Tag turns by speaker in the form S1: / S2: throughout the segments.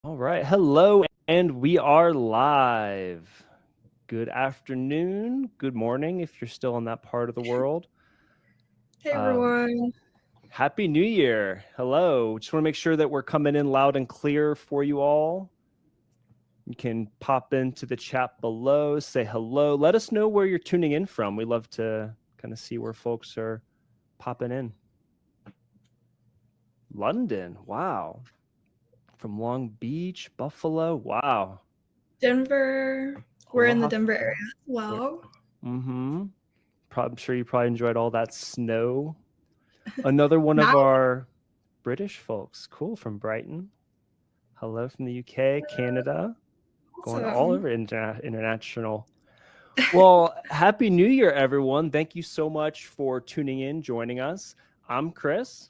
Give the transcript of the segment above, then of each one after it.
S1: All right. Hello, and we are live. Good afternoon, good morning if you're still in that part of the world.
S2: Hey
S1: Um,
S2: everyone.
S1: Happy New Year. Hello. Just want to make sure that we're coming in loud and clear for you all. You can pop into the chat below, say hello. Let us know where you're tuning in from. We love to kind of see where folks are popping in. London. Wow. From Long Beach, Buffalo. Wow.
S2: Denver. We're in the
S1: Aloha.
S2: Denver area as well.
S1: Mm-hmm. I'm sure you probably enjoyed all that snow. Another one of
S2: Now,
S1: our British folks. Cool, from Brighton. Hello from the UK, Canada, going all
S2: awesome.
S1: over international. Well, Happy New Year, everyone. Thank you so much for tuning in, joining us. I'm Chris,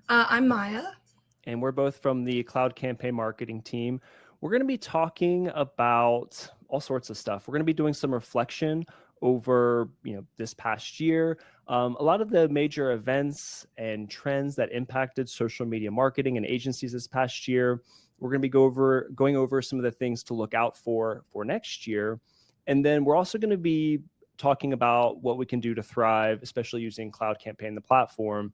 S2: I'm Maya.
S1: and we're both from the Cloud Campaign Marketing team. We're going to be talking about all sorts of stuff. We're going to be doing some reflection over this past year, a lot of the major events and trends that impacted social media marketing and agencies this past year. We're going to be going over some of the things to look out for next year, and then we're also going to be talking about what we can do to thrive, especially using Cloud Campaign, the platform,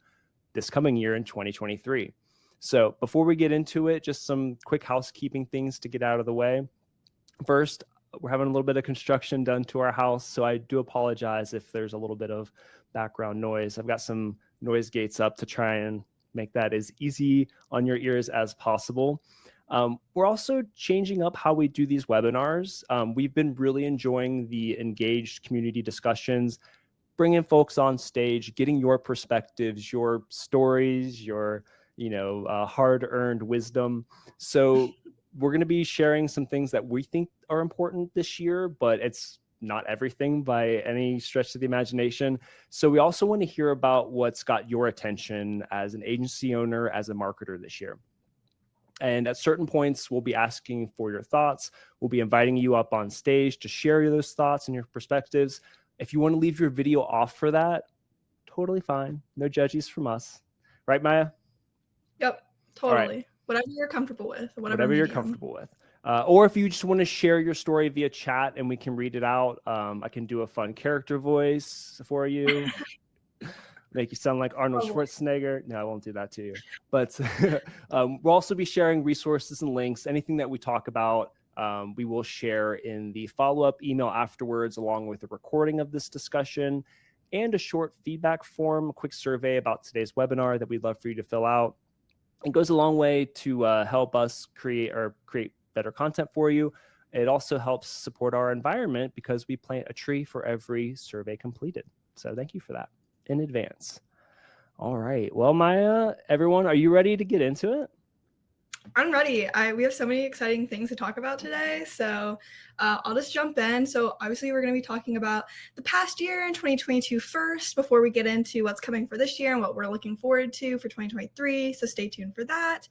S1: this coming year in 2023. So before we get into it, just some quick housekeeping things to get out of the way. First, we're having a little bit of construction done to our house, so I do apologize if there's a little bit of background noise. I've got some noise gates up to try and make that as easy on your ears as possible. We're also changing up how we do these webinars. We've been really enjoying the engaged community discussions, bringing folks on stage, getting your perspectives, your stories, your hard-earned wisdom. So we're going to be sharing some things that we think are important this year, but it's not everything by any stretch of the imagination. So we also want to hear about what's got your attention as an agency owner, as a marketer this year. And at certain points, we'll be asking for your thoughts. We'll be inviting you up on stage to share those thoughts and your perspectives. If you want to leave your video off for that, totally fine. No judges from us. Right, Maya?
S2: Yep,
S1: All right.
S2: totally. Whatever you're comfortable with, whatever
S1: Whatever you're
S2: medium.
S1: comfortable with. Or if you just want to share your story via chat and we can read it out, I can do a fun character voice for you, make you sound like Arnold
S2: Probably.
S1: Schwarzenegger. No, I won't do that to you. But we'll also be sharing resources and links. Anything that we talk about, we will share in the follow-up email afterwards, along with a recording of this discussion and a short feedback form, a quick survey about today's webinar that we'd love for you to fill out. It goes a long way to help us create better content for you. It also helps support our environment because we plant a tree for every survey completed. So thank you for that in advance. All right. Well, Maya, everyone, are you ready to get into it?
S2: I'm ready. We have so many exciting things to talk about today, so I'll just jump in. So obviously we're going to be talking about the past year in 2022 first before we get into what's coming for this year and what we're looking forward to for 2023, so stay tuned for that.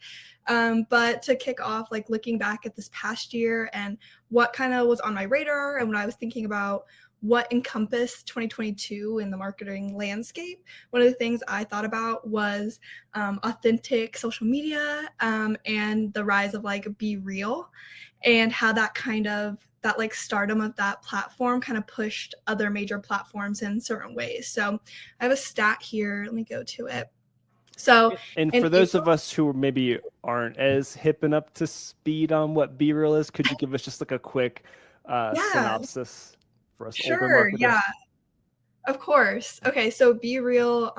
S2: But to kick off, like looking back at this past year and what kind of was on my radar and when I was thinking about what encompassed 2022 in the marketing landscape, one of the things I thought about was authentic social media and the rise of like Be Real, and how that like stardom of that platform kind of pushed other major platforms in certain ways. So I have a stat here. Let me go to it. So
S1: And
S2: in
S1: for those
S2: April,
S1: of us who maybe aren't as hip and up to speed on what Be Real is, could you give us just like a quick
S2: yeah,
S1: synopsis for us older
S2: sure, yeah.
S1: marketers?
S2: Of course. Okay, so Be Real,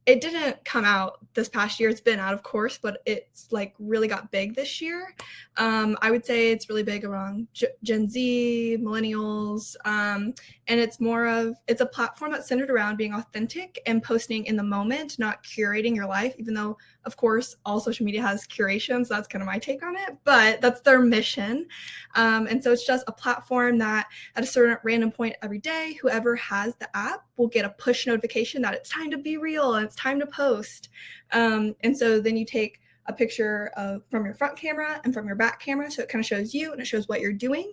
S2: it didn't come out this past year. It's been out, of course, but it's like really got big this year. I would say it's really big around Gen Z, millennials, and it's a platform that's centered around being authentic and posting in the moment, not curating your life, even though, of course, all social media has curation, so that's kind of my take on it, but that's their mission. And so it's just a platform that at a certain random point every day, whoever has the app will get a push notification that it's time to be real and it's time to post. And so then you take a picture from your front camera and from your back camera. So it kind of shows you and it shows what you're doing.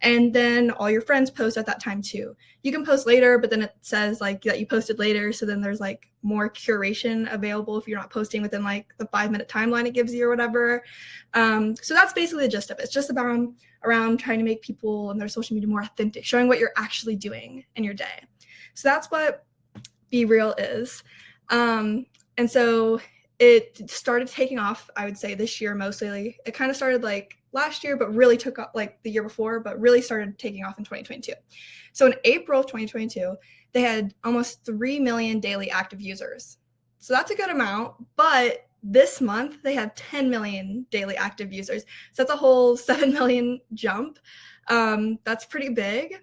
S2: And then all your friends post at that time too. You can post later, but then it says like that you posted later. So then there's like more curation available if you're not posting within like the 5-minute timeline it gives you or whatever. So that's basically the gist of it. It's just about around trying to make people and their social media more authentic, showing what you're actually doing in your day. So that's what Be Real is. And so it started taking off, I would say, this year mostly. It kind of started like last year, but really took off like the year before, but really started taking off in 2022. So in April of 2022, they had almost 3 million daily active users. So that's a good amount, but this month they have 10 million daily active users. So that's a whole 7 million jump. That's pretty big.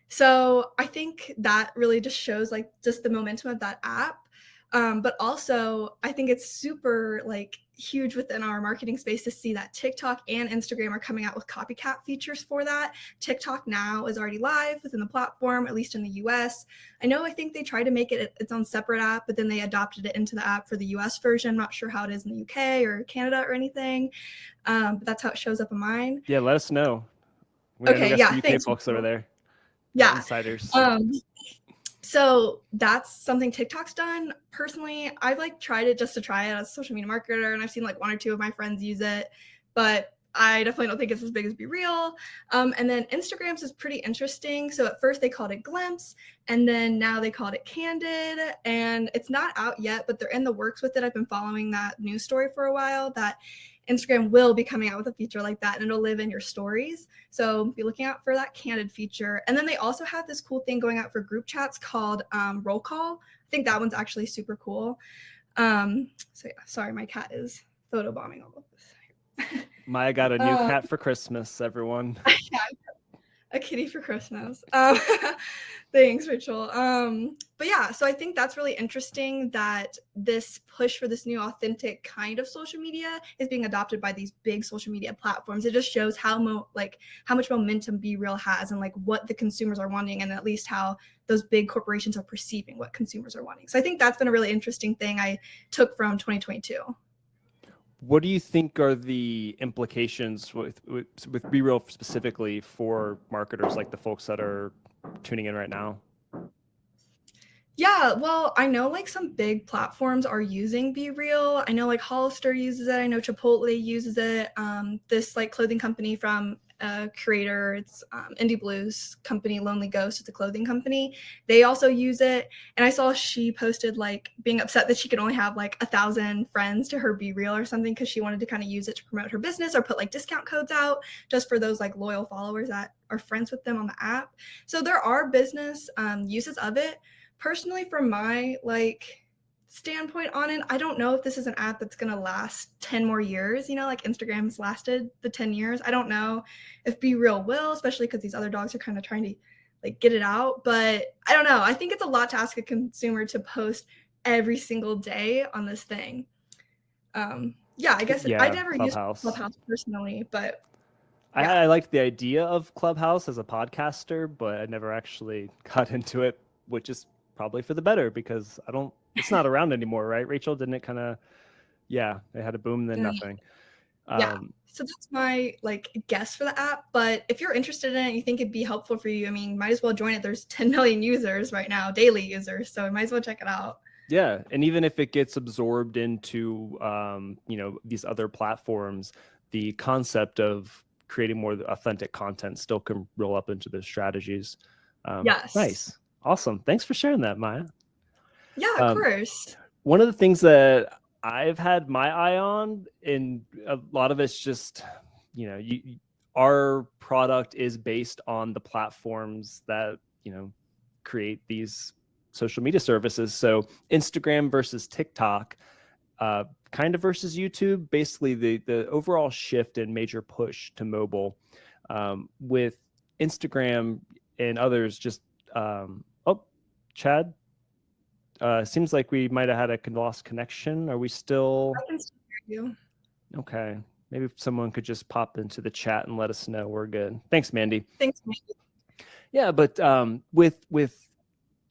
S2: So I think that really just shows like just the momentum of that app. But also I think it's super like huge within our marketing space to see that TikTok and Instagram are coming out with copycat features for that. TikTok now is already live within the platform, at least in the US. I think they tried to make it its own separate app, but then they adopted it into the app for the US version. I'm not sure how it is in the UK or Canada or anything, but that's how it shows up in mine.
S1: Yeah, let us know. I know we
S2: Okay,
S1: got
S2: yeah,
S1: some UK
S2: thanks.
S1: folks over there.
S2: Yeah.
S1: Insiders.
S2: So that's something TikTok's done. Personally, I've like tried it just to try it as a social media marketer, and I've seen like 1 or 2 of my friends use it, but I definitely don't think it's as big as Be Real. And then Instagram's is pretty interesting. So at first they called it Glimpse, and then now they called it Candid, and it's not out yet, but they're in the works with it. I've been following that news story for a while that Instagram will be coming out with a feature like that, and it'll live in your stories. So be looking out for that Candid feature. And then they also have this cool thing going out for group chats called Roll Call. I think that one's actually super cool. So yeah, sorry, my cat is photobombing all of this.
S1: Maya got a new cat for Christmas, everyone.
S2: Yeah, a kitty for Christmas. Thanks, Rachel. But yeah, so I think that's really interesting that this push for this new authentic kind of social media is being adopted by these big social media platforms. It just shows how much momentum Be Real has and like what the consumers are wanting, and at least how those big corporations are perceiving what consumers are wanting. So I think that's been a really interesting thing I took from 2022.
S1: What do you think are the implications with Be Real specifically for marketers like the folks that are tuning in right now?
S2: Yeah, well, I know like some big platforms are using Be Real. I know like Hollister uses it. I know Chipotle uses it. This like clothing company from a creator, it's Indie Blues company, Lonely Ghost. It's a clothing company. They also use it. And I saw she posted like being upset that she could only have like 1,000 friends to her Be Real or something because she wanted to kind of use it to promote her business or put like discount codes out just for those like loyal followers that are friends with them on the app. So there are business uses of it. Personally, from my like standpoint on it, I don't know if this is an app that's gonna last 10 more years. Like Instagram's lasted the 10 years. I don't know if Be Real will, especially because these other dogs are kind of trying to like get it out. But I don't know. I think it's a lot to ask a consumer to post every single day on this thing. Yeah, I guess I never used Clubhouse personally, but yeah.
S1: I liked the idea of Clubhouse as a podcaster, but I never actually got into it, which is probably for the better because it's not around anymore, right? Rachel, didn't it kind of, yeah, they had a boom, then nothing.
S2: Yeah. So that's my like guess for the app. But if you're interested in it, you think it'd be helpful for you, I mean, might as well join it. There's 10 million users right now, daily users. So you might as well check it out.
S1: Yeah. And even if it gets absorbed into, these other platforms, the concept of creating more authentic content still can roll up into those strategies.
S2: Yes.
S1: Nice. Awesome. Thanks for sharing that, Maya.
S2: Yeah, of course.
S1: One of the things that I've had my eye on, and a lot of it's just, our product is based on the platforms that, create these social media services. So Instagram versus TikTok, kind of versus YouTube, basically the overall shift and major push to mobile, with Instagram and others just, Chad, seems like we might have had a lost connection. Are we still?
S2: I can still hear you.
S1: Okay. Maybe if someone could just pop into the chat and let us know we're good. Thanks, Mandy.
S2: Thanks, Mandy.
S1: Yeah, but with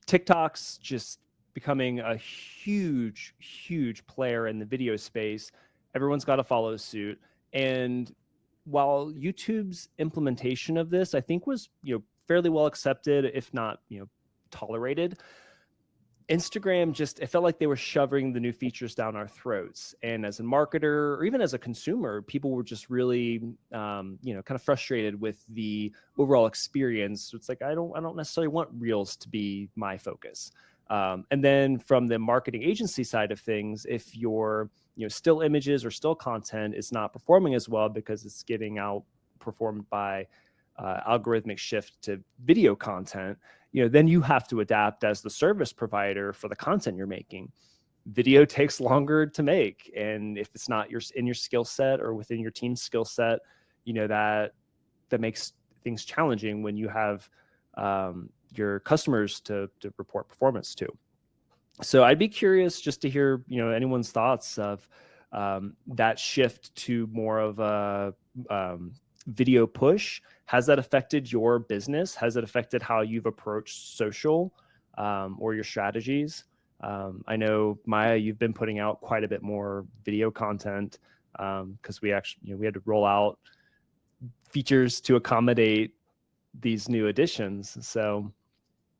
S1: TikTok's just becoming a huge player in the video space. Everyone's got to follow suit. And while YouTube's implementation of this, I think, was, fairly well accepted, if not, tolerated, Instagram just, it felt like they were shoving the new features down our throats. And as a marketer, or even as a consumer, people were just really, kind of frustrated with the overall experience. It's like, I don't necessarily want Reels to be my focus. And then from the marketing agency side of things, if your, still images or still content is not performing as well because it's getting outperformed by algorithmic shift to video content, then you have to adapt as the service provider for the content you're making. Video takes longer to make, and if it's not in your skill set or within your team's skill set, that makes things challenging when you have your customers to report performance to. So I'd be curious just to hear, anyone's thoughts of that shift to more of a video push. Has that affected your business? Has it affected how you've approached social or your strategies? I know, Maya, you've been putting out quite a bit more video content because we actually, we had to roll out features to accommodate these new additions. So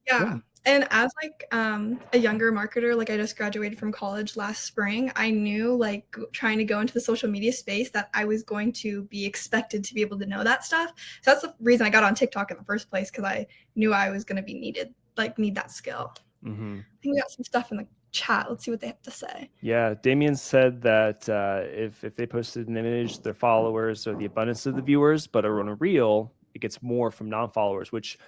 S2: Yeah. And as like a younger marketer, like I just graduated from college last spring, I knew like trying to go into the social media space that I was going to be expected to be able to know that stuff. So that's the reason I got on TikTok in the first place, because I knew I was going to be need that skill.
S1: Mm-hmm.
S2: I think we got some stuff in the chat. Let's see what they have to say.
S1: Yeah, Damien said that if they posted an image, their followers are the abundance of the viewers, but on a reel, it gets more from non-followers, which,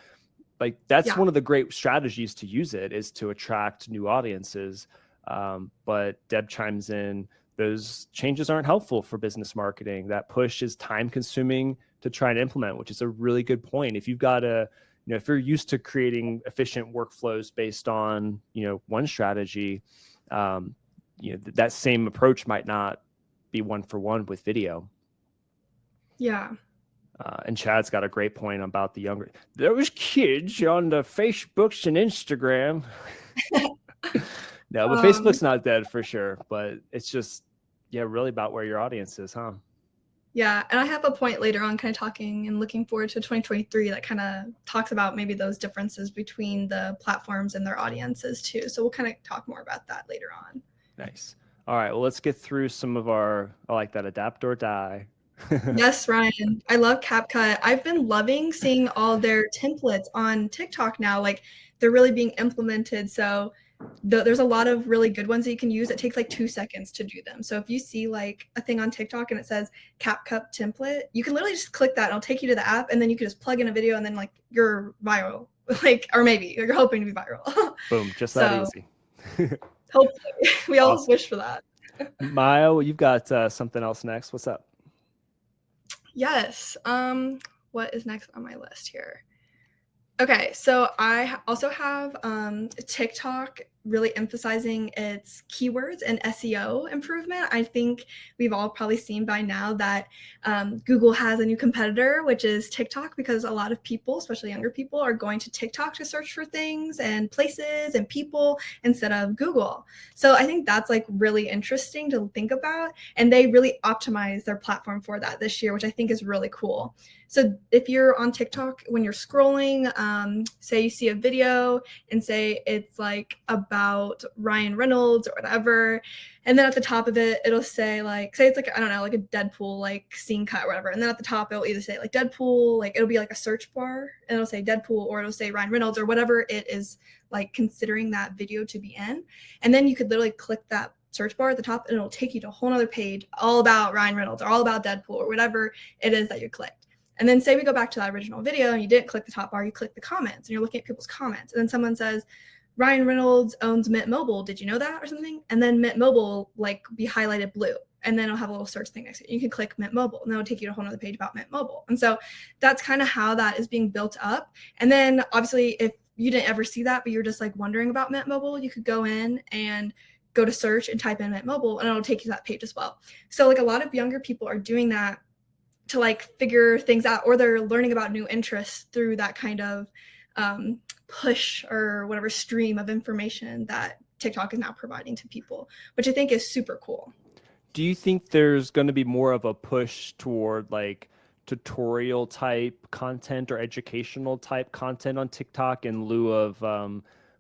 S1: like, that's one of the great strategies to use it, is to attract new audiences. But Deb chimes in, those changes aren't helpful for business marketing. That push is time consuming to try and implement, which is a really good point. If you've got if you're used to creating efficient workflows based on, one strategy, that same approach might not be one for one with video.
S2: Yeah.
S1: And Chad's got a great point about the younger. Those kids on the Facebooks and Instagram. No, but Facebook's not dead for sure. But it's just, really about where your audience is, huh?
S2: Yeah, and I have a point later on kind of talking and looking forward to 2023 that kind of talks about maybe those differences between the platforms and their audiences too. So we'll kind of talk more about that later on.
S1: Nice. All right, well, let's get through some of I like that, adapt or die.
S2: Yes, Ryan. I love CapCut. I've been loving seeing all their templates on TikTok now. Like, they're really being implemented. So there's a lot of really good ones that you can use. It takes like 2 seconds to do them. So if you see like a thing on TikTok and it says CapCut template, you can literally just click that and it'll take you to the app, and then you can just plug in a video and then like you're viral. Like, or maybe you're hoping to be viral.
S1: Boom, just that easy.
S2: Hopefully. We all wish for that.
S1: Maya, you've got something else next. What's up?
S2: Yes. What is next on my list here? Okay, so I also have TikTok really emphasizing its keywords and SEO improvement. I think we've all probably seen by now that Google has a new competitor, which is TikTok, because a lot of people, especially younger people, are going to TikTok to search for things and places and people instead of Google. So I think that's like really interesting to think about. And they really optimize their platform for that this year, which I think is really cool. So if you're on TikTok, when you're scrolling, say you see a video and say it's like about Ryan Reynolds or whatever, and then at the top of it, it'll say like, say it's like, I don't know, like a Deadpool like scene cut or whatever. And then at the top, it'll either say like Deadpool, like it'll be like a search bar, and it'll say Deadpool, or it'll say Ryan Reynolds, or whatever it is like considering that video to be in. And then you could literally click that search bar at the top and it'll take you to a whole other page all about Ryan Reynolds or all about Deadpool or whatever it is that you clicked. And then say we go back to that original video and you didn't click the top bar, you click the comments and you're looking at people's comments. And then someone says, Ryan Reynolds owns Mint Mobile. Did you know that, or something? And then Mint Mobile like be highlighted blue. And then it'll have a little search thing next to it. You can click Mint Mobile and that'll take you to a whole other page about Mint Mobile. And so that's kind of how that is being built up. And then obviously if you didn't ever see that, but you're just like wondering about Mint Mobile, you could go in and go to search and type in Mint Mobile and it'll take you to that page as well. So like a lot of younger people are doing that to like figure things out, or they're learning about new interests through that kind of push or whatever stream of information that TikTok is now providing to people, which I think is super cool.
S1: Do you think there's going to be more of a push toward like tutorial type content or educational type content on TikTok in lieu of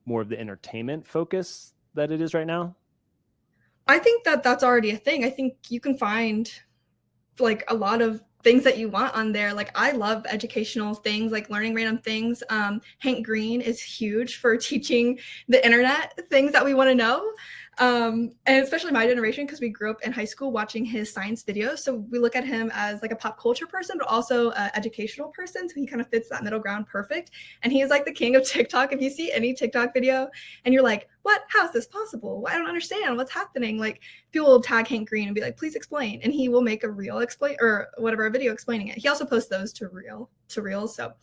S1: more of the entertainment focus that it is right now?
S2: I think that that's already a thing. I think you can find like a lot of things that you want on there. Like I love educational things, like learning random things. Hank Green is huge for teaching the internet things that we want to know. And especially my generation, because we grew up in high school watching his science videos. So we look at him as like a pop culture person, but also an educational person. So he kind of fits that middle ground perfect. And he is like the king of TikTok. If you see any TikTok video and you're like, what? How is this possible? I don't understand what's happening. Like people will tag Hank Green and be like, please explain. And he will make a reel explain or whatever, a video explaining it. He also posts those to reels. So,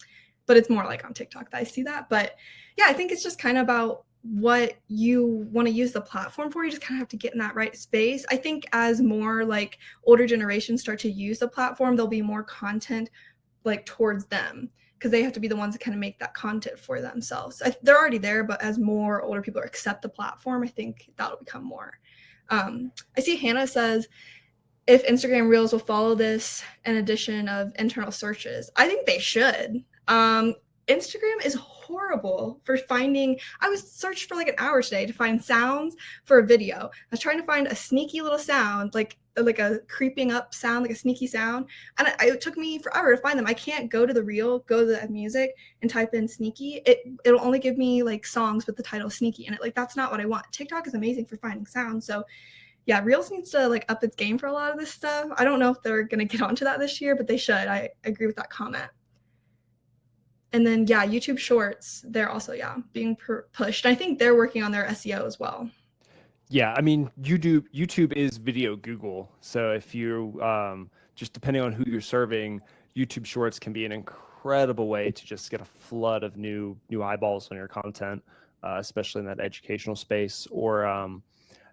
S2: but it's more like on TikTok that I see that. But yeah, I think it's just kind of about what you want to use the platform for. You just kind of have to get in that right space. I think as more like older generations start to use the platform, there'll be more content like towards them because they have to be the ones that kind of make that content for themselves. They're already there, but as more older people accept the platform, I think that'll become more. I see Hannah says if Instagram Reels will follow this in addition of internal searches. I think they should. Instagram is horrible for finding. I was searched for like an hour today to find sounds for a video. I was trying to find a sneaky little sound, like a creeping up sound, like a sneaky sound, and it took me forever to find them. I can't go to the reel, go to the music, and type in sneaky. It'll only give me like songs with the title sneaky in it. Like that's not what I want. TikTok is amazing for finding sounds, so yeah, Reels needs to like up its game for a lot of this stuff. I don't know if they're gonna get onto that this year, but they should. I agree with that comment. And then yeah, YouTube Shorts, they're also being pushed. I think they're working on their SEO as well.
S1: Yeah, I mean, YouTube is video Google. So if you just depending on who you're serving, YouTube Shorts can be an incredible way to just get a flood of new eyeballs on your content, especially in that educational space or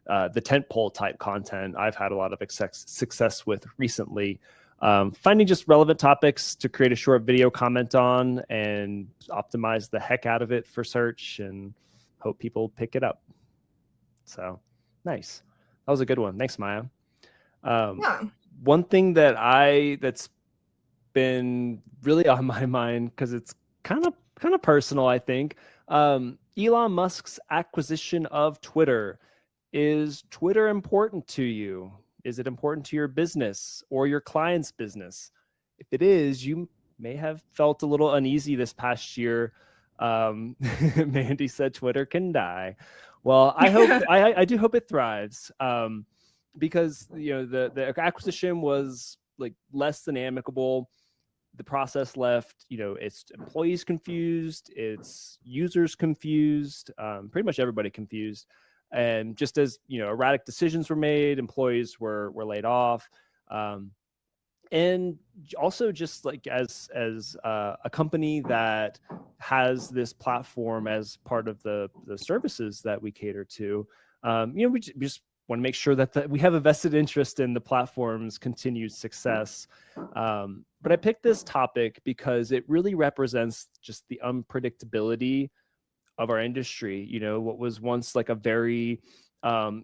S1: the tentpole type content. I've had a lot of success with recently. Finding just relevant topics to create a short video comment on and optimize the heck out of it for search and hope people pick it up. So nice. That was a good one. Thanks, Maya. Um,
S2: Yeah.
S1: one thing that's been really on my mind because it's kind of personal, I think. Elon Musk's acquisition of Twitter. Is Twitter important to you? Is it important to your business or your client's business? If it is, you may have felt a little uneasy this past year. Mandy said Twitter can die. Well, I do hope it thrives because the acquisition was like less than amicable. The process left its employees confused, its users confused, pretty much everybody confused, and just as erratic decisions were made, employees were laid off, and also just like as a company that has this platform as part of the services that we cater to, we just want to make sure that we have a vested interest in the platform's continued success. But I picked this topic because it really represents just the unpredictability of our industry. What was once like a very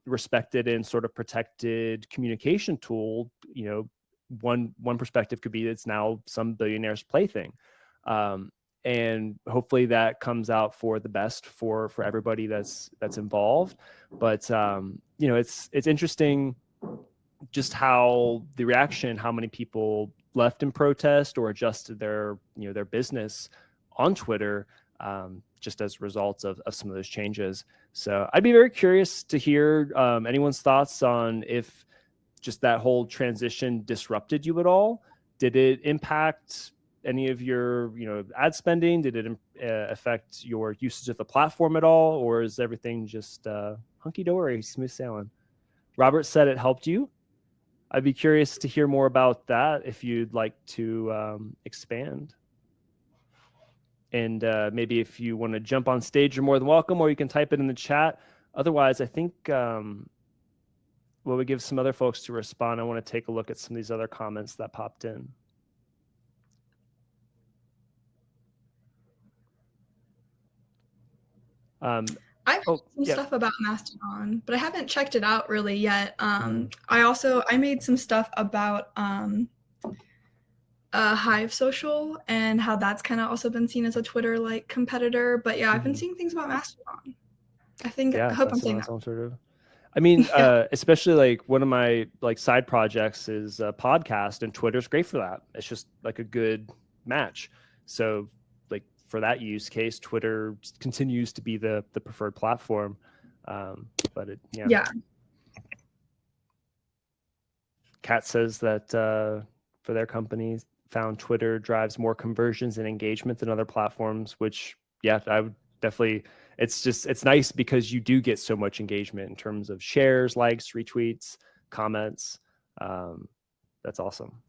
S1: respected and sort of protected communication tool, one perspective could be it's now some billionaire's plaything. And hopefully that comes out for the best for everybody that's involved. But it's interesting just how the reaction, how many people left in protest or adjusted their their business on Twitter, just as a result of some of those changes. So I'd be very curious to hear anyone's thoughts on if just that whole transition disrupted you at all. Did it impact any of your ad spending? Did it affect your usage of the platform at all, or is everything just hunky-dory, smooth sailing? Robert said it helped you. I'd be curious to hear more about that if you'd like to expand. And maybe if you want to jump on stage, you're more than welcome, or you can type it in the chat. Otherwise, I think while we give some other folks to respond, I want to take a look at some of these other comments that popped in.
S2: I've heard
S1: Oh,
S2: some
S1: yeah.
S2: stuff about Mastodon, but I haven't checked it out really yet.
S1: Mhm.
S2: I made some stuff about Hive Social and how that's kind of also been seen as a Twitter like competitor. But yeah, I've been
S1: Mhm.
S2: seeing things about Mastodon. I
S1: Yeah,
S2: hope I'm saying
S1: Mastodon's
S2: that.
S1: alternative. I mean,
S2: Yeah,
S1: especially like one of my like side projects is a podcast, and Twitter's great for that. It's just like a good match. So, like for that use case, Twitter continues to be the preferred platform. But it, yeah.
S2: yeah.
S1: Kat says that for their company, found Twitter drives more conversions and engagement than other platforms. Which, yeah, I would definitely. It's nice because you do get so much engagement in terms of shares, likes, retweets, comments. Um, that's awesome.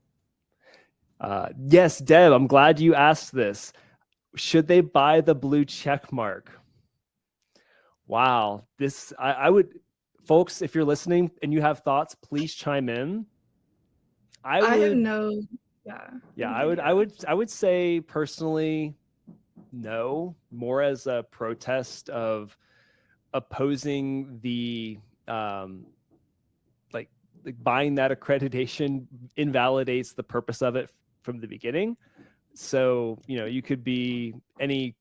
S1: Yes, Deb, I'm glad you asked this. Should they buy the blue check mark? Wow, this I would, folks, if you're listening and you have thoughts, please chime in. I
S2: I have
S1: would,
S2: no, yeah,
S1: yeah,
S2: no idea.
S1: I would say personally, no, more as a protest of opposing the um, like buying that accreditation invalidates the purpose of it from the beginning. So you could be any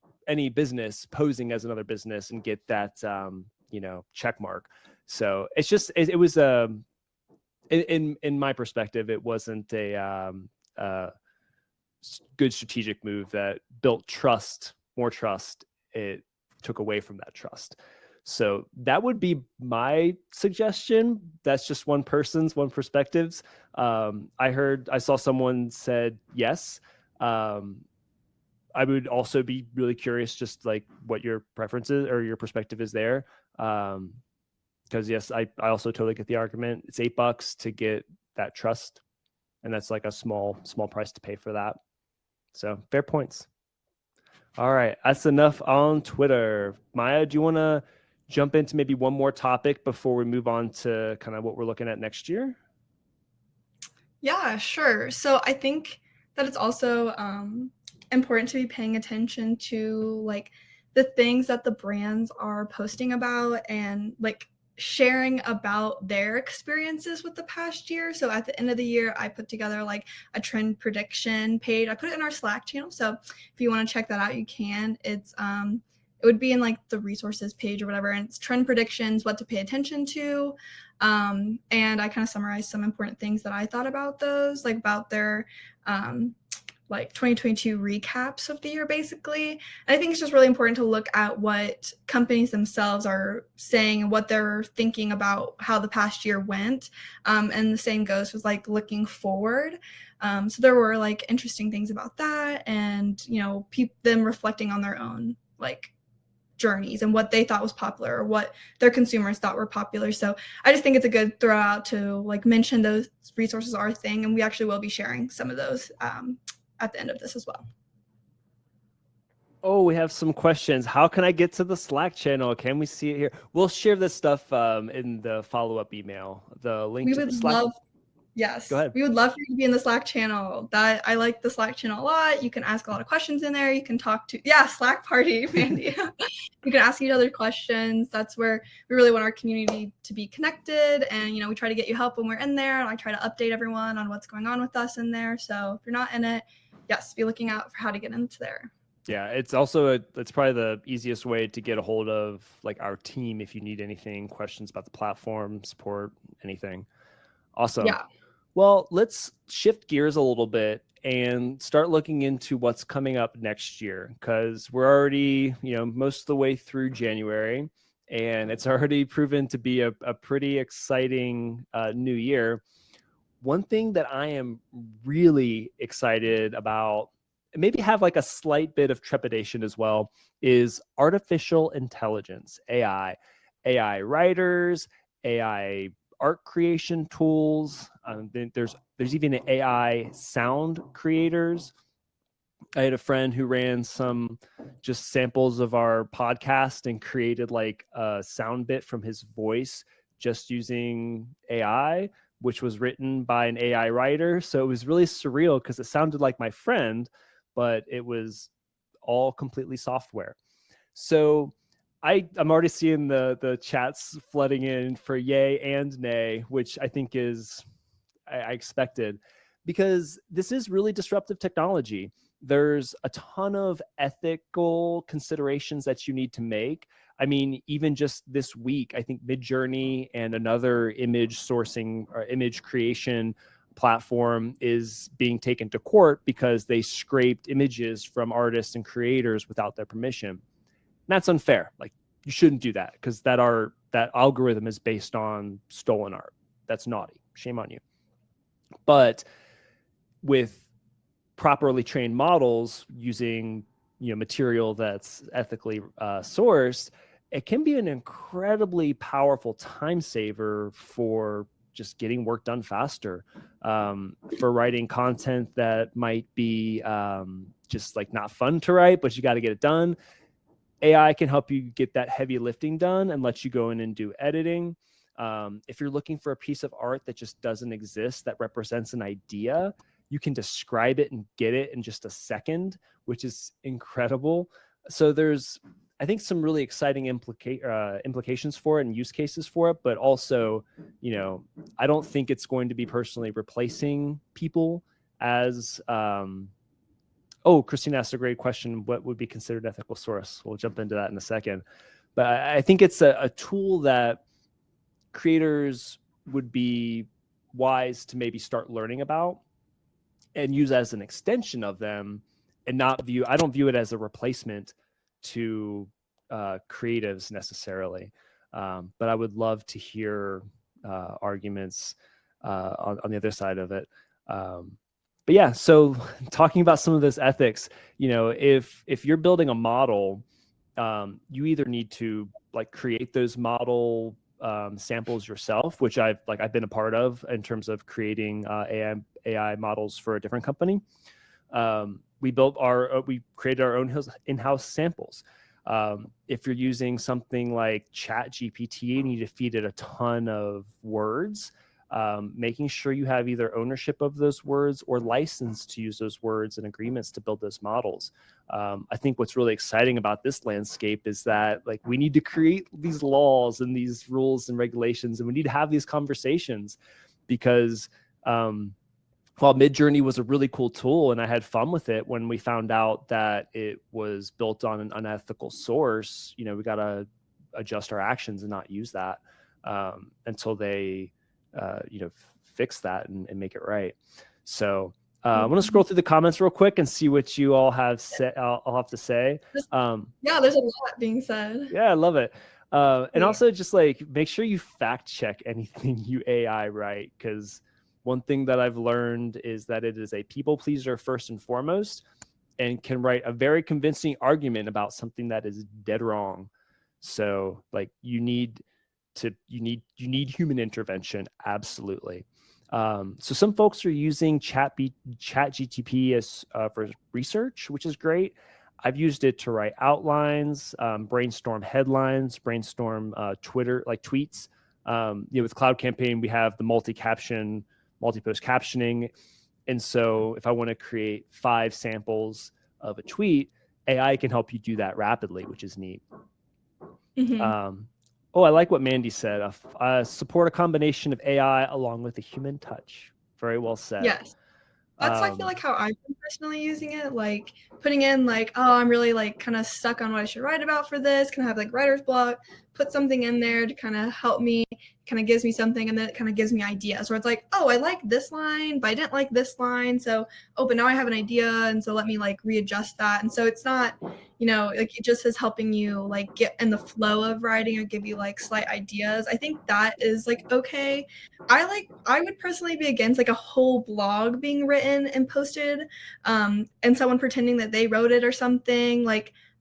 S1: business posing as another business and get that check mark. So it's just it was in my perspective, it wasn't a good strategic move that built trust, more trust. It took away from that trust. So that would be my suggestion. That's just one perspectives. I saw someone said yes. Um, I would also be really curious, just like what your preferences or your perspective is there. Because yes, I also totally get the argument. It's $8 to get that trust, and that's like a small price to pay for that. So fair points. All right, that's enough on Twitter. Maya, do you want to jump into maybe one more topic before we move on to kind of what we're looking at next year?
S2: Yeah, sure. So I think that it's also important to be paying attention to like the things that the brands are posting about and like sharing about their experiences with the past year. So at the end of the year, I put together like a trend prediction page. I put it in our Slack channel. So if you want to check that out, you can. It would be in like the resources page or whatever, and it's trend predictions, what to pay attention to, and I kind of summarized some important things that I thought about those, like about their like 2022 recaps of the year, basically. And I think it's just really important to look at what companies themselves are saying and what they're thinking about how the past year went. And the same goes with like looking forward. So there were like interesting things about that, and them reflecting on their own like journeys and what they thought was popular or what their consumers thought were popular. So I just think it's a good throw out to like mention those resources are a thing, and we actually will be sharing some of those at the end of this as well.
S1: Oh, we have some questions. How can I get to the Slack channel? Can we see it here? We'll share this stuff in the follow-up email. The link
S2: We
S1: to the
S2: would
S1: Slack.
S2: love
S1: Go
S2: Yes,
S1: ahead.
S2: we would love for you to be in the Slack channel. That I like the Slack channel a lot. You can ask a lot of questions in there. You can talk to Slack party, Mandy. You can ask each other questions. That's where we really want our community to be connected. And we try to get you help when we're in there. And I try to update everyone on what's going on with us in there. So if you're not in it, yes, be looking out for how to get into there.
S1: Yeah, it's also it's probably the easiest way to get a hold of like our team if you need anything, questions about the platform, support, anything. Awesome.
S2: Yeah.
S1: Well, let's shift gears a little bit and start looking into what's coming up next year, because we're already, most of the way through January, and it's already proven to be a pretty exciting new year. One thing that I am really excited about, maybe have like a slight bit of trepidation as well, is artificial intelligence, AI writers, AI art creation tools. There's even AI sound creators. I had a friend who ran some just samples of our podcast and created like a sound bit from his voice just using AI, which was written by an AI writer. So it was really surreal because it sounded like my friend, but it was all completely software. So I'm already seeing the chats flooding in for yay and nay, which I think is I expected, because this is really disruptive technology. There's a ton of ethical considerations that you need to make. I mean, even just this week, I think Midjourney and another image sourcing or image creation platform is being taken to court because they scraped images from artists and creators without their permission. And that's unfair. Like, you shouldn't do that, because that algorithm is based on stolen art. That's naughty. Shame on you. But with properly trained models using material that's ethically sourced, it can be an incredibly powerful time saver for just getting work done faster, for writing content that might be just like not fun to write, but you got to get it done. AI can help you get that heavy lifting done and let you go in and do editing. If you're looking for a piece of art that just doesn't exist, that represents an idea, you can describe it and get it in just a second, which is incredible. So there's, I think, some really exciting implications for it and use cases for it, but also, I don't think it's going to be personally replacing people as oh, Christina asked a great question. What would be considered ethical source? We'll jump into that in a second. But I think it's a tool that creators would be wise to maybe start learning about and use as an extension of them, and I don't view it as a replacement to creatives necessarily. But I would love to hear arguments on the other side of it. But yeah, so talking about some of those ethics, if you're building a model, you either need to like create those model samples yourself, which I've been a part of in terms of creating AI models for a different company. We created our own in-house samples. If you're using something like Chat GPT and you need to feed it a ton of words, making sure you have either ownership of those words or license to use those words and agreements to build those models. I think what's really exciting about this landscape is that we need to create these laws and these rules and regulations, and we need to have these conversations, because while Midjourney was a really cool tool and I had fun with it, when we found out that it was built on an unethical source, we got to adjust our actions and not use that until they fix that and make it right. So I'm going to scroll through the comments real quick and see what you all have said. I'll have to say.
S2: Yeah, there's a lot being said.
S1: Yeah, I love it. And also just make sure you fact check anything you AI write, because one thing that I've learned is that it is a people pleaser first and foremost, and can write a very convincing argument about something that is dead wrong. So you need human intervention, absolutely. So some folks are using Chat GTP as for research, which is great. I've used it to write outlines, brainstorm headlines, brainstorm Twitter tweets. With Cloud Campaign, we have the multi-post captioning, and so if I want to create 5 samples of a tweet, AI can help you do that rapidly, which is neat.
S2: Mm-hmm.
S1: Oh, I like what Mandy said. Support a combination of AI along with a human touch. Very well said.
S2: Yes. That's I feel like how I've been personally using it, putting in oh, I'm really kind of stuck on what I should write about for this. Can I have writer's block? Put something in there to kind of help me, kind of gives me something, and then it kind of gives me ideas where it's oh, I like this line, but I didn't like this line. So, oh, but now I have an idea, and so let me readjust that. And so it's not, it just is helping you get in the flow of writing or give you slight ideas. I think that is okay. I would personally be against a whole blog being written and posted, and someone pretending that they wrote it or something.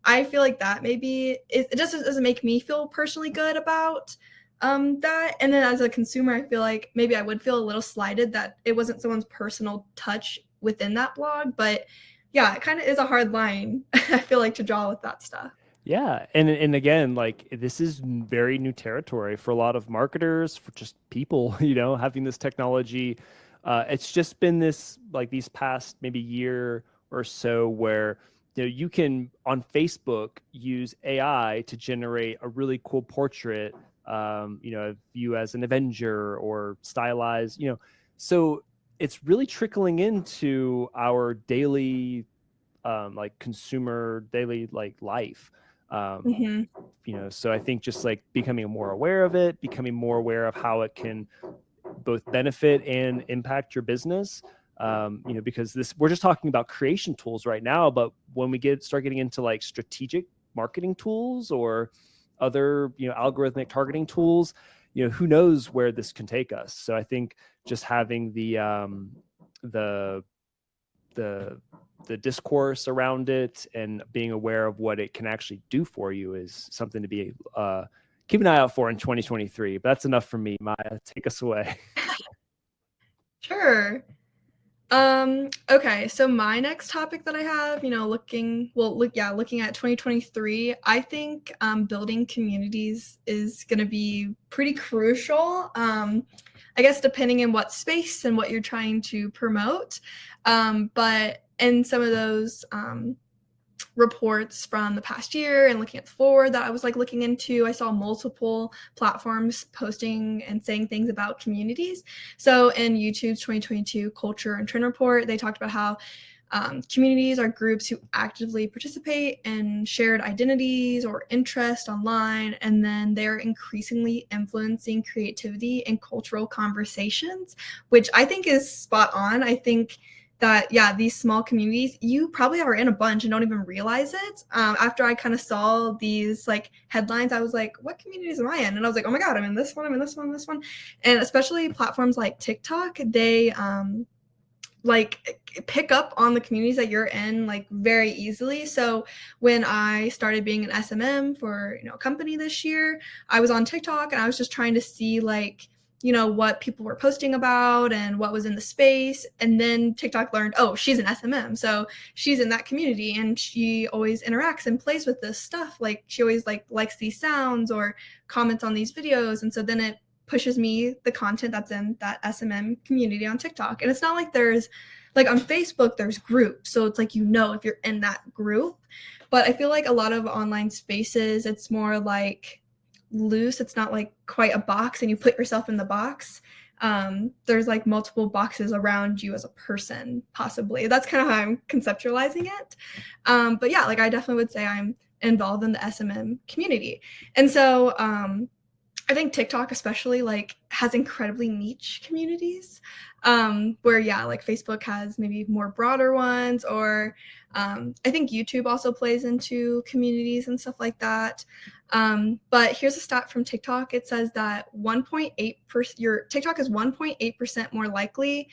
S2: I feel that maybe it just doesn't make me feel personally good about that. And then as a consumer, I feel maybe I would feel a little slighted that it wasn't someone's personal touch within that blog. But yeah, it kind of is a hard line, I feel to draw with that stuff.
S1: Yeah, and again, this is very new territory for a lot of marketers, for just people, having this technology. It's just been this these past maybe year or so where you can on Facebook use AI to generate a really cool portrait, of you as an Avenger or stylized, so it's really trickling into our daily, like consumer daily like life. Um,
S2: Hmm.
S1: so I think just like becoming more aware of it, becoming more aware of how it can both benefit and impact your business. Because we're just talking about creation tools right now, but when we start getting into like strategic marketing tools or other, algorithmic targeting tools, who knows where this can take us. So I think just having the the the discourse around it and being aware of what it can actually do for you is something to be keep an eye out for in 2023. But that's enough for me. Maya, take us away.
S2: Sure. Okay, so my next topic that I have, looking at 2023, I think building communities is going to be pretty crucial. I guess depending on what space and what you're trying to promote. But in some of those reports from the past year and looking at the forward that I was like looking into, I saw multiple platforms posting and saying things about communities. So in YouTube's 2022 Culture and Trend Report, they talked about how communities are groups who actively participate in shared identities or interest online, and then they're increasingly influencing creativity and cultural conversations, which I think is spot on. I think that, yeah, these small communities, you probably are in a bunch and don't even realize it. After I kind of saw these like headlines, I was like, what communities am I in? And I was like, oh my God, I'm in this one, I'm in this one, this one. And especially platforms like TikTok, they like pick up on the communities that you're in like very easily. So when I started being an SMM for a company this year, I was on TikTok and I was just trying to see like what people were posting about and what was in the space. And then TikTok learned, oh, she's an SMM, so she's in that community and she always interacts and plays with this stuff. Like she always like likes these sounds or comments on these videos. And so then it pushes me the content that's in that SMM community on TikTok. And it's not like there's like on Facebook, there's groups. So it's like, if you're in that group. But I feel like a lot of online spaces, it's more like loose. It's not like quite a box and you put yourself in the box. There's like multiple boxes around you as a person, possibly. That's kind of how I'm conceptualizing it. But yeah, like I definitely would say I'm involved in the SMM community. And so I think TikTok especially like has incredibly niche communities, where like Facebook has maybe more broader ones, or I think YouTube also plays into communities and stuff like that. But here's a stat from TikTok. It says that 1.8% your TikTok is 1.8% more likely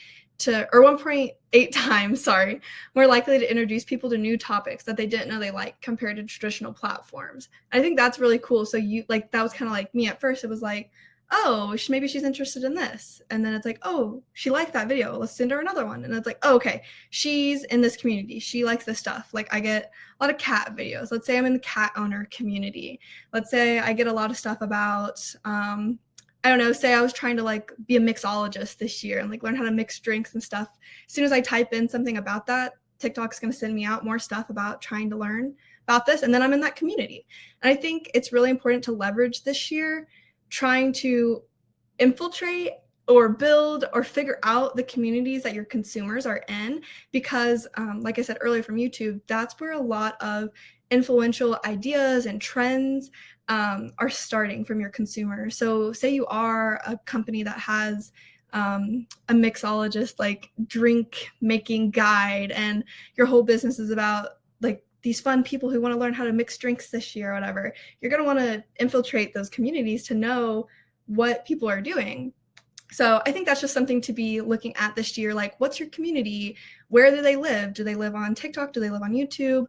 S2: or 1.8 times, sorry, more likely to introduce people to new topics that they didn't know they like compared to traditional platforms. I think that's really cool. So that was kind of like me at first. It was like, oh, maybe she's interested in this. And then it's like, oh, she liked that video. Let's send her another one. And it's like, oh, okay, she's in this community. She likes this stuff. Like I get a lot of cat videos. Let's say I'm in the cat owner community. Let's say I get a lot of stuff about, I don't know, say I was trying to like be a mixologist this year and like learn how to mix drinks and stuff. As soon as I type in something about that, TikTok's going to send me out more stuff about trying to learn about this. And then I'm in that community. And I think it's really important to leverage this year, trying to infiltrate or build or figure out the communities that your consumers are in, because like I said earlier from YouTube, that's where a lot of influential ideas and trends are starting from your consumers. So say you are a company that has a mixologist like drink making guide, and your whole business is about like these fun people who want to learn how to mix drinks this year or whatever. You're going to want to infiltrate those communities to know what people are doing. So I think that's just something to be looking at this year. Like, what's your community? Where do they live? Do they live on TikTok? Do they live on YouTube?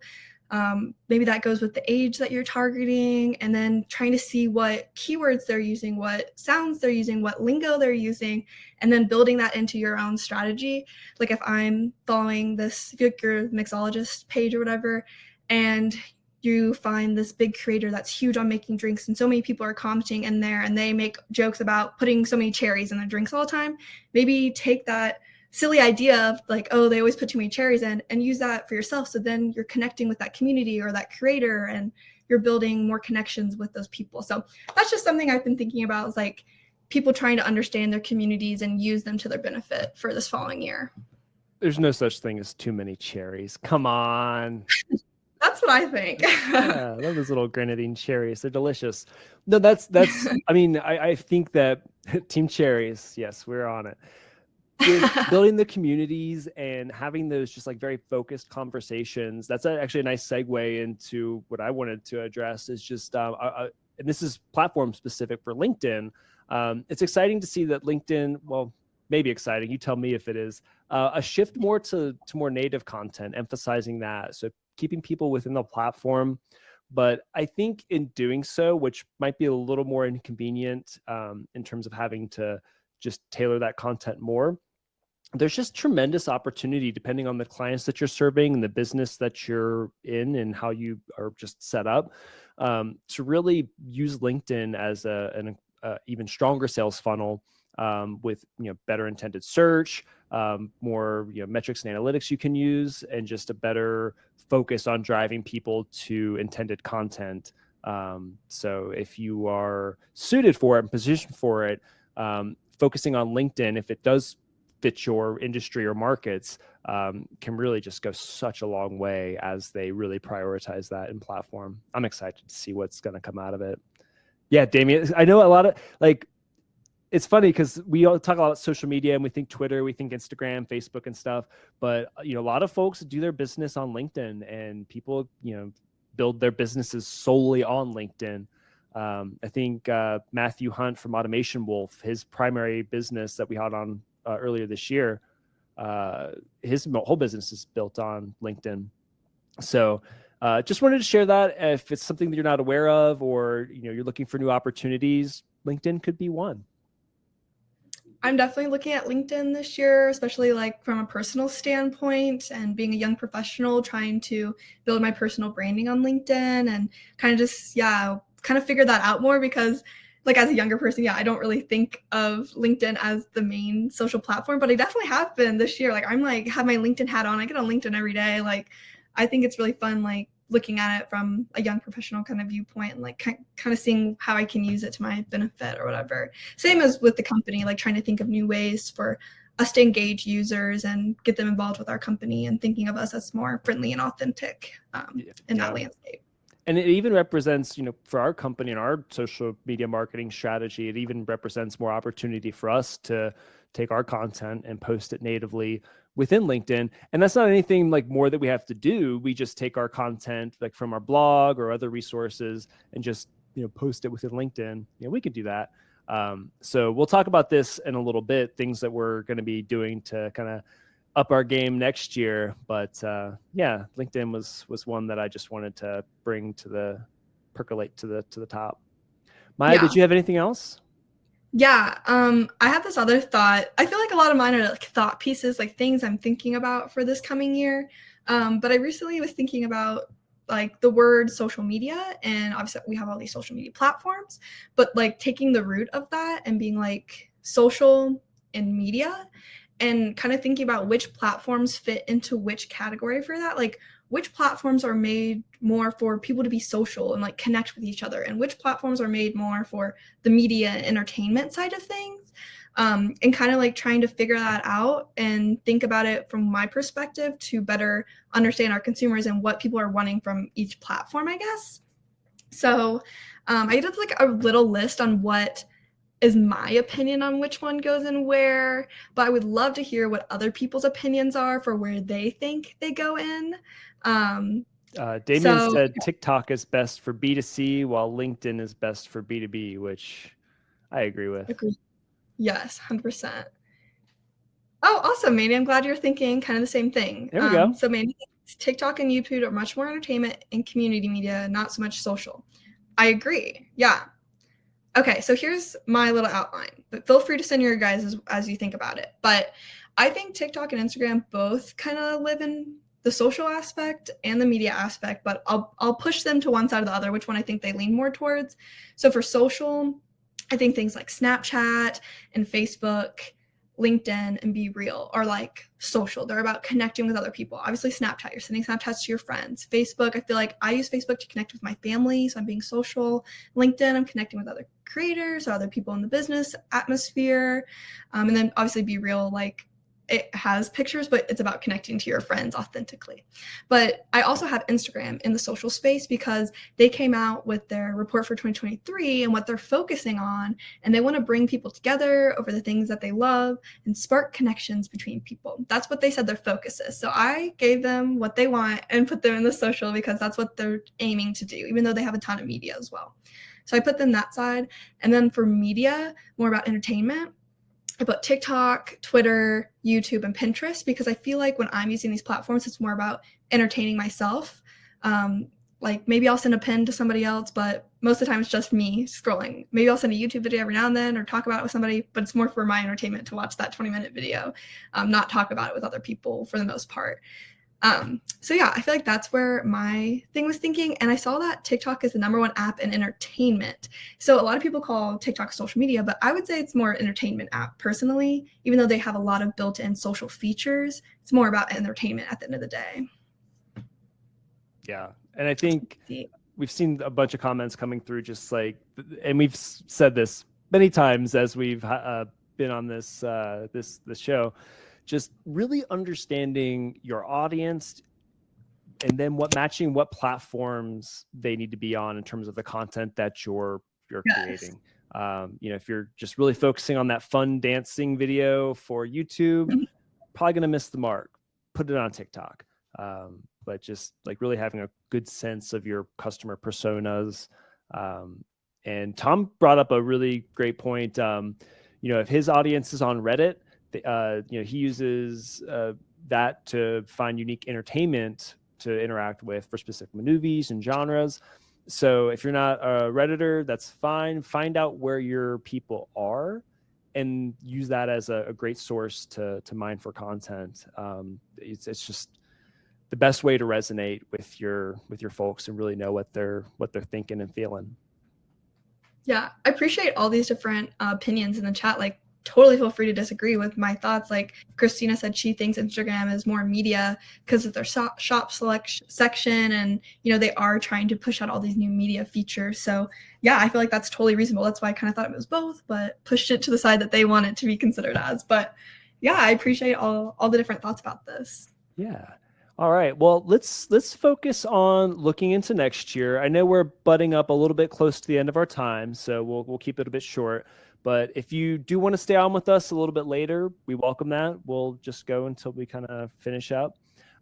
S2: Maybe that goes with the age that you're targeting, and then trying to see what keywords they're using, what sounds they're using, what lingo they're using, and then building that into your own strategy. Like if I'm following this, if you're a mixologist page or whatever, and you find this big creator that's huge on making drinks and so many people are commenting in there and they make jokes about putting so many cherries in their drinks all the time, maybe take that silly idea of like, oh, they always put too many cherries in, and use that for yourself. So then you're connecting with that community or that creator, and you're building more connections with those people. So that's just something I've been thinking about, is like people trying to understand their communities and use them to their benefit for this following year.
S1: There's no such thing as too many cherries. Come on.
S2: That's what I think.
S1: Yeah, love those little grenadine cherries. They're delicious. No, that's I mean, I think that Team Cherries, yes, we're on it. With building the communities and having those just like very focused conversations, that's actually a nice segue into what I wanted to address, is just and this is platform specific for LinkedIn. It's exciting to see that LinkedIn, well, maybe exciting, you tell me if it is, a shift more to more native content, emphasizing that. So keeping people within the platform. But I think in doing so, which might be a little more inconvenient in terms of having to just tailor that content more, there's just tremendous opportunity depending on the clients that you're serving and the business that you're in and how you are just set up, to really use LinkedIn as an even stronger sales funnel, with better intended search, more metrics and analytics you can use, and just a better focus on driving people to intended content. So if you are suited for it and positioned for it, focusing on LinkedIn, if it does fit your industry or markets, can really just go such a long way as they really prioritize that in platform. I'm excited to see what's going to come out of it. Yeah, Damien, I know a lot of like, it's funny because we all talk about social media and we think Twitter, we think Instagram, Facebook and stuff, but a lot of folks do their business on LinkedIn, and people, build their businesses solely on LinkedIn. I think Matthew Hunt from Automation Wolf, his primary business that we had on earlier this year, his whole business is built on LinkedIn. So just wanted to share that. If it's something that you're not aware of, or you're looking for new opportunities, LinkedIn could be one.
S2: I'm definitely looking at LinkedIn this year, especially like from a personal standpoint, and being a young professional, trying to build my personal branding on LinkedIn and kind of just, kind of figure that out more, because like as a younger person, I don't really think of LinkedIn as the main social platform, but I definitely have been this year. Like I'm like have my LinkedIn hat on. I get on LinkedIn every day. Like I think it's really fun, like looking at it from a young professional kind of viewpoint, and like kind of seeing how I can use it to my benefit or whatever. Same as with the company, like trying to think of new ways for us to engage users and get them involved with our company, and thinking of us as more friendly and authentic in that landscape.
S1: And it even represents, for our company and our social media marketing strategy, it even represents more opportunity for us to take our content and post it natively within LinkedIn. And that's not anything like more that we have to do. We just take our content like from our blog or other resources and just, post it within LinkedIn. We can do that. So we'll talk about this in a little bit, things that we're going to be doing to kind of up our game next year. But LinkedIn was one that I just wanted to bring percolate to the top. Maya, did you have anything else?
S2: Yeah, I have this other thought. I feel like a lot of mine are like thought pieces, like things I'm thinking about for this coming year. But I recently was thinking about like the word social media, and obviously we have all these social media platforms, but like taking the root of that and being like social and media, and kind of thinking about which platforms fit into which category for that. Like which platforms are made more for people to be social and like connect with each other, and which platforms are made more for the media and entertainment side of things, and kind of like trying to figure that out and think about it from my perspective to better understand our consumers and what people are wanting from each platform, I guess. So I did like a little list on what is my opinion on which one goes in where, but I would love to hear what other people's opinions are for where they think they go in.
S1: Damien said TikTok is best for B2C, while LinkedIn is best for B2B, which I agree with.
S2: Yes, 100%. Oh, awesome, Mandy. I'm glad you're thinking kind of the same thing.
S1: There we go.
S2: So Mandy thinks TikTok and YouTube are much more entertainment and community media, not so much social. I agree. Yeah. Okay, so here's my little outline, but feel free to send your guys as you think about it. But I think TikTok and Instagram both kind of live in the social aspect and the media aspect, but I'll push them to one side or the other, which one I think they lean more towards. So for social, I think things like Snapchat and Facebook LinkedIn and Be Real are like social. They're about connecting with other people. Obviously, Snapchat, you're sending Snapchats to your friends. Facebook, I feel like I use Facebook to connect with my family, so I'm being social. LinkedIn, I'm connecting with other creators or other people in the business atmosphere. And then obviously Be Real, like it has pictures, but it's about connecting to your friends authentically. But I also have Instagram in the social space because they came out with their report for 2023 and what they're focusing on, and they want to bring people together over the things that they love and spark connections between people. That's what they said their focus is. So I gave them what they want and put them in the social because that's what they're aiming to do, even though they have a ton of media as well. So I put them that side. And then for media, more about entertainment, I put TikTok, Twitter, YouTube, and Pinterest because I feel like when I'm using these platforms, it's more about entertaining myself. Like maybe I'll send a pin to somebody else, but most of the time it's just me scrolling. Maybe I'll send a YouTube video every now and then or talk about it with somebody, but it's more for my entertainment to watch that 20-minute video, not talk about it with other people for the most part. So yeah, I feel like that's where my thing was thinking. And I saw that TikTok is the #1 app in entertainment. So a lot of people call TikTok social media, but I would say it's more entertainment app personally, even though they have a lot of built-in social features. It's more about entertainment at the end of the day.
S1: Yeah. And I think we've seen a bunch of comments coming through just like, and we've said this many times as we've been on this show, just really understanding your audience and then matching what platforms they need to be on in terms of the content that you're creating. If you're just really focusing on that fun dancing video for YouTube, probably going to miss the mark. Put it on TikTok. But just like really having a good sense of your customer personas. And Tom brought up a really great point. If his audience is on Reddit, he uses that to find unique entertainment to interact with for specific movies and genres. So if you're not a Redditor, that's fine. Find out where your people are and use that as a great source to mine for content. It's just the best way to resonate with your folks and really know what they're thinking and feeling.
S2: Yeah, I appreciate all these different opinions in the chat. Like, totally feel free to disagree with my thoughts. Like Christina said, she thinks Instagram is more media because of their shop selection section, and they are trying to push out all these new media features. So yeah, I feel like that's totally reasonable. That's why I kind of thought it was both, but pushed it to the side that they want it to be considered as. But yeah, I appreciate all the different thoughts about this.
S1: Yeah. All right. Well, let's focus on looking into next year. I know we're butting up a little bit close to the end of our time, so we'll keep it a bit short. But if you do want to stay on with us a little bit later, we welcome that. We'll just go until we kind of finish up.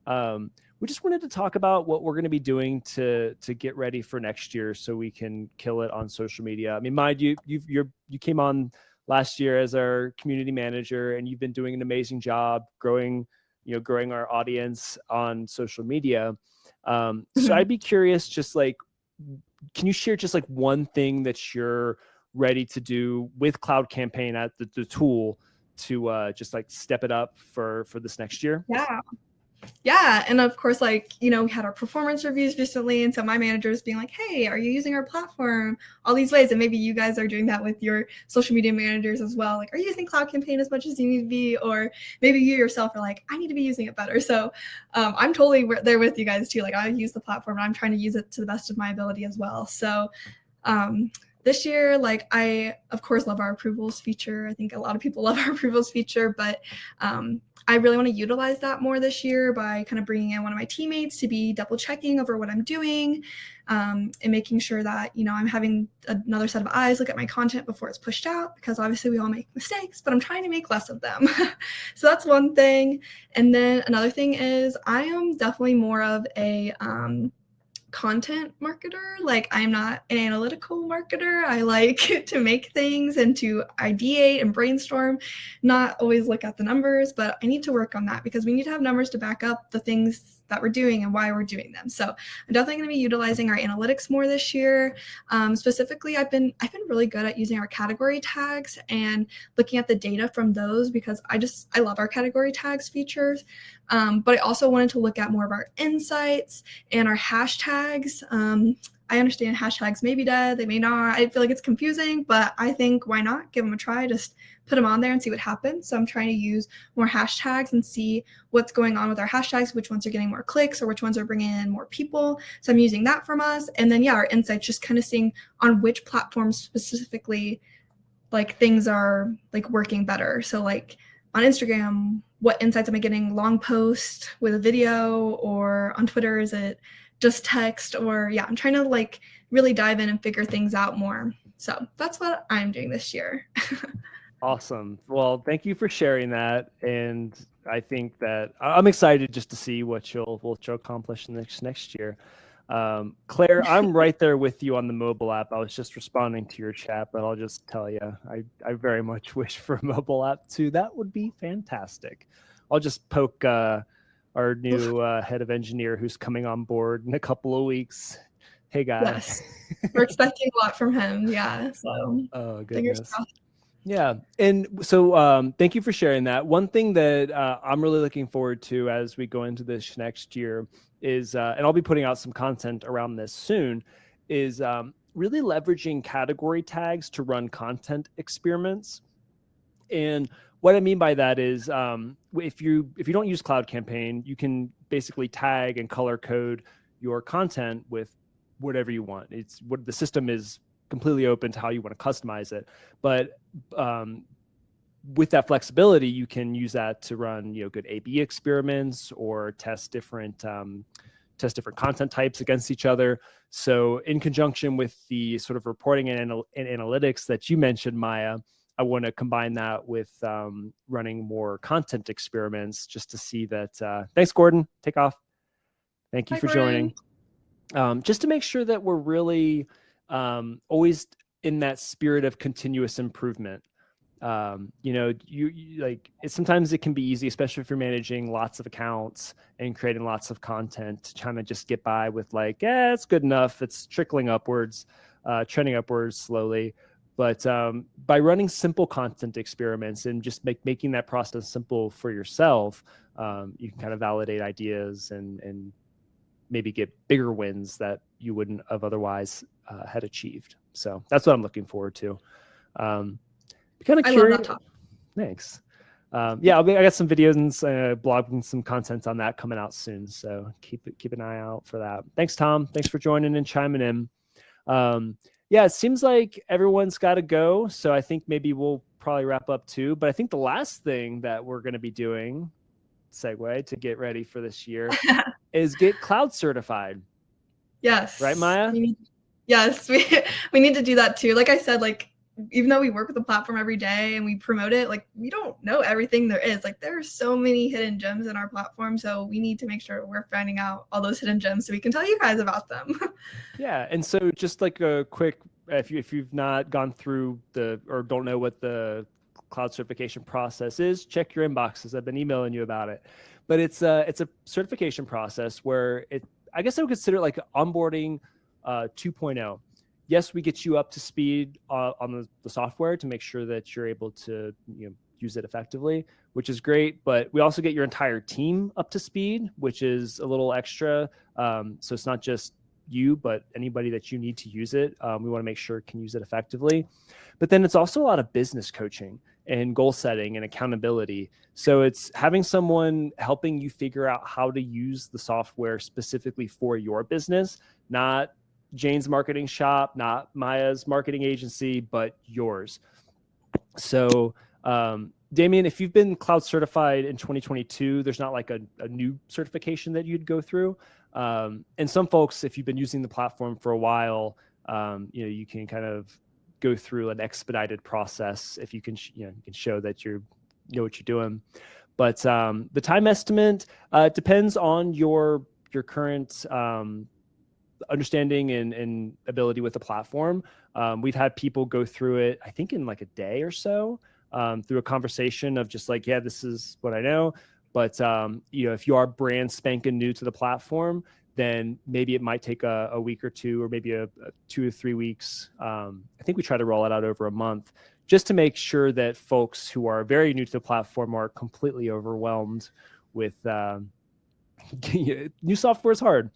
S1: We just wanted to talk about what we're going to be doing to get ready for next year, so we can kill it on social media. I mean, mind you, you came on last year as our community manager, and you've been doing an amazing job growing our audience on social media. So I'd be curious, just like, can you share just like one thing that you're ready to do with Cloud Campaign at the tool to just like step it up for this next year?
S2: Yeah. And of course, like, we had our performance reviews recently. And so my manager is being like, hey, are you using our platform all these ways? And maybe you guys are doing that with your social media managers as well. Like, are you using Cloud Campaign as much as you need to be? Or maybe you yourself are like, I need to be using it better. So I'm totally there with you guys too. Like, I use the platform and I'm trying to use it to the best of my ability as well. So this year, like, I, of course, love our approvals feature. I think a lot of people love our approvals feature, but I really want to utilize that more this year by kind of bringing in one of my teammates to be double checking over what I'm doing, and making sure that, I'm having another set of eyes look at my content before it's pushed out, because obviously we all make mistakes, but I'm trying to make less of them. So that's one thing. And then another thing is I am definitely more of a content marketer. Like, I'm not an analytical marketer. I like to make things and to ideate and brainstorm, not always look at the numbers, but I need to work on that because we need to have numbers to back up the things that we're doing and why we're doing them. So I'm definitely going to be utilizing our analytics more this year. Specifically, I've been really good at using our category tags and looking at the data from those, because I love our category tags features. But I also wanted to look at more of our insights and our hashtags. I understand hashtags may be dead, they may not. I feel like it's confusing, but I think why not give them a try? Just put them on there and see what happens. So I'm trying to use more hashtags and see what's going on with our hashtags, which ones are getting more clicks or which ones are bringing in more people. So I'm using that from us. And then, yeah, our insights, just kind of seeing on which platforms specifically like things are like working better. So like on Instagram, what insights am I getting? Long post with a video, or on Twitter, is it just text? Or yeah, I'm trying to like really dive in and figure things out more. So that's what I'm doing this year.
S1: Awesome. Well, thank you for sharing that. And I think that I'm excited just to see what you'll accomplish next year. Claire, I'm right there with you on the mobile app. I was just responding to your chat, but I'll just tell you, I very much wish for a mobile app too. That would be fantastic. I'll just poke our new head of engineer who's coming on board in a couple of weeks. Hey, guy.
S2: Yes, we're expecting a lot from him. Yeah, so
S1: Oh,
S2: fingers
S1: goodness.
S2: crossed.
S1: Yeah. And so thank you for sharing that. One thing that I'm really looking forward to as we go into this next year is, and I'll be putting out some content around this soon, is really leveraging category tags to run content experiments. And what I mean by that is if you don't use Cloud Campaign, you can basically tag and color code your content with whatever you want. It's what the system is completely open to how you want to customize it. But with that flexibility, you can use that to run good A/B experiments or test different content types against each other. So in conjunction with the sort of reporting and analytics that you mentioned, Maya, I want to combine that with running more content experiments just to see that. Thanks, Gordon. Take off. Thank you for joining. Just to make sure that we're really always in that spirit of continuous improvement. You like sometimes it can be easy, especially if you're managing lots of accounts and creating lots of content, to trying to just get by with like, it's good enough. It's trickling upwards, trending upwards slowly. But by running simple content experiments and just making that process simple for yourself, you can kind of validate ideas and maybe get bigger wins that you wouldn't have otherwise had achieved. So that's what I'm looking forward to. Kind of curious. I love that topic. Thanks. I got some videos and blog and some content on that coming out soon. So keep an eye out for that. Thanks, Tom. Thanks for joining and chiming in. It seems like everyone's got to go. So I think maybe we'll probably wrap up too. But I think the last thing that we're going to be doing, segue to get ready for this year, is get cloud certified.
S2: Yes.
S1: Right, Maya?
S2: Yes, we need to do that too. Like I said, like even though we work with the platform every day and we promote it, like we don't know everything there is. Like there are so many hidden gems in our platform. So we need to make sure we're finding out all those hidden gems so we can tell you guys about them.
S1: Yeah. And so just like a quick, if you've not gone through or don't know what the cloud certification process is, check your inboxes. I've been emailing you about it. But it's a certification process where I guess I would consider it like onboarding 2.0. Yes, we get you up to speed on the software to make sure that you're able to use it effectively, which is great. But we also get your entire team up to speed, which is a little extra. So it's not just you, but anybody that you need to use it. We want to make sure it can use it effectively. But then it's also a lot of business coaching and goal setting and accountability. So it's having someone helping you figure out how to use the software specifically for your business, not Jane's marketing shop, not Maya's marketing agency, but yours. So, Damien, if you've been cloud certified in 2022, there's not like a new certification that you'd go through. And some folks, if you've been using the platform for a while, you can kind of go through an expedited process if you can, you can show that you know what you're doing. But the time estimate depends on your current understanding and ability with the platform. We've had people go through it, I think in like a day or so, through a conversation of just like, this is what I know. But if you are brand spanking new to the platform, then maybe it might take a week or two, or maybe a 2 or 3 weeks. I think we try to roll it out over a month, just to make sure that folks who are very new to the platform are completely overwhelmed with new software is hard.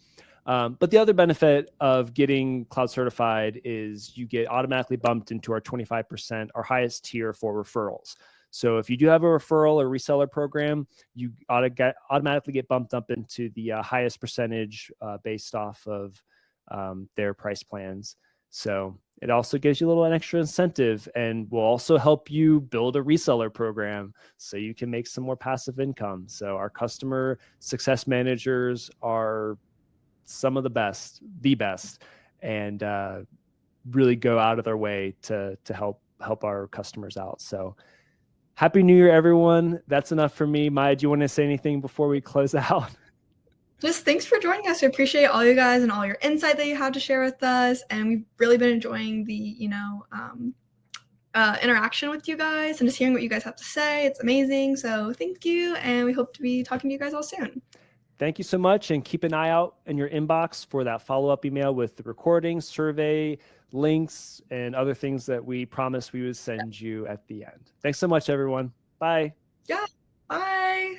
S1: But the other benefit of getting cloud certified is you get automatically bumped into our 25%, our highest tier for referrals. So if you do have a referral or reseller program, you automatically get bumped up into the highest percentage based off of their price plans. So it also gives you a little extra incentive and will also help you build a reseller program so you can make some more passive income. So our customer success managers are some of the best, and really go out of their way to help our customers out. So Happy New Year, everyone. That's enough for me. Maya, do you want to say anything before we close out?
S2: Just thanks for joining us. We appreciate all you guys and all your insight that you have to share with us. And we've really been enjoying the, interaction with you guys and just hearing what you guys have to say. It's amazing. So thank you. And we hope to be talking to you guys all soon.
S1: Thank you so much. And keep an eye out in your inbox for that follow-up email with the recording, survey, links, and other things that we promised we would send you at the end. Thanks so much, everyone. Bye.
S2: Yeah. Bye.